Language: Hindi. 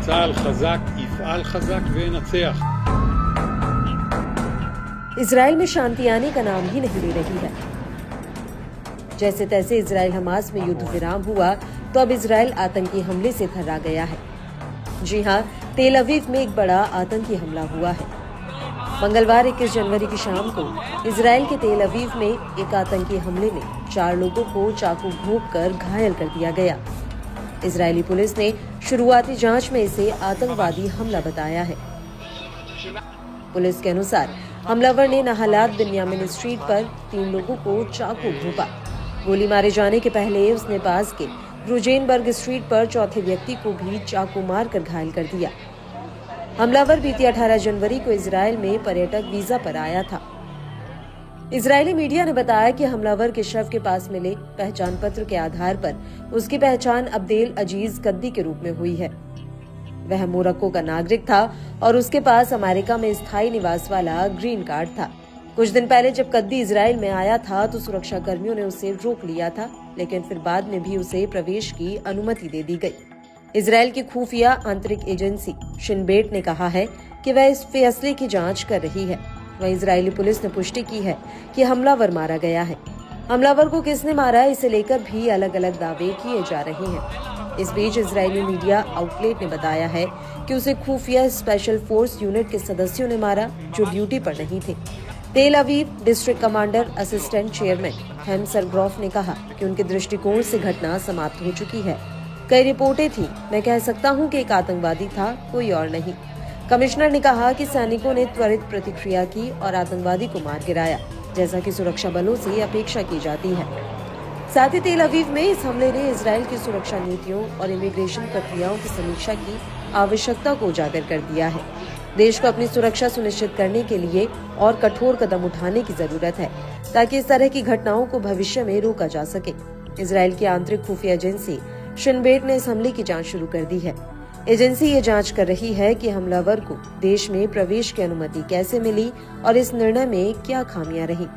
צה"ל חזק, יפעל חזק וינצח. इजराइल में शांति आने का नाम ही नहीं ले रही है। जैसे तैसे इजराइल हमास में युद्ध विराम हुआ तो अब इजराइल आतंकी हमले से थर्रा गया है। जी हां, तेल अवीव में एक बड़ा आतंकी हमला हुआ है। मंगलवार 21 जनवरी की शाम को इजराइल के तेल अवीव में एक आतंकी हमले में 4 लोगों को चाकू भोंककर घायल कर दिया गया। इजरायली पुलिस ने शुरुआती जांच में इसे आतंकवादी हमला बताया है। पुलिस के अनुसार हमलावर ने नहालात बिन्यामिन स्ट्रीट पर 3 लोगों को चाकू भोंका। गोली मारे जाने के पहले उसने पास के रूजेनबर्ग स्ट्रीट पर चौथे व्यक्ति को भी चाकू मारकर घायल कर दिया। हमलावर बीती 18 जनवरी को इजराइल में पर्यटक वीजा पर आया था। इजरायली मीडिया ने बताया कि हमलावर के शव के पास मिले पहचान पत्र के आधार पर उसकी पहचान अब्देल अजीज कद्दी के रूप में हुई है। वह मोरक्को का नागरिक था और उसके पास अमेरिका में स्थायी निवास वाला ग्रीन कार्ड था। कुछ दिन पहले जब कद्दी इजराइल में आया था तो सुरक्षा कर्मियों ने उसे रोक लिया था, लेकिन फिर बाद में भी उसे प्रवेश की अनुमति दे दी गई। इजराइल की खुफिया आंतरिक एजेंसी शिन बेट ने कहा है कि वह इस फैसले की जांच कर रही है। वहीं इजरायली पुलिस ने पुष्टि की है कि हमलावर मारा गया है। हमलावर को किसने मारा इसे लेकर भी अलग अलग दावे किए जा रहे हैं। इस बीच इजरायली मीडिया आउटलेट ने बताया है कि उसे खुफिया स्पेशल फोर्स यूनिट के सदस्यों ने मारा जो ड्यूटी पर नहीं थे। Tel Aviv district commander assistant chairman Haim Sargroff ने कहा कि उनके दृष्टिकोण से घटना समाप्त हो चुकी है। कई रिपोर्टें थी, मैं कह सकता हूं कि एक आतंकवादी था, कोई और नहीं। कमिश्नर ने कहा कि सैनिकों ने त्वरित प्रतिक्रिया की और आतंकवादी को मार गिराया, जैसा कि सुरक्षा बलों से अपेक्षा की जाती है। साथ ही तेल अवीव में इस हमले ने इजराइल की सुरक्षा नीतियों और इमिग्रेशन प्रक्रियाओं की समीक्षा की आवश्यकता को उजागर कर दिया है। देश को अपनी सुरक्षा सुनिश्चित करने के लिए और कठोर कदम उठाने की जरूरत है ताकि इस तरह की घटनाओं को भविष्य में रोका जा सके। इजराइल की आंतरिक खुफिया एजेंसी शिन बेट ने इस हमले की जांच शुरू कर दी है। एजेंसी ये जांच कर रही है कि हमलावर को देश में प्रवेश की अनुमति कैसे मिली और इस निर्णय में क्या खामियां रही।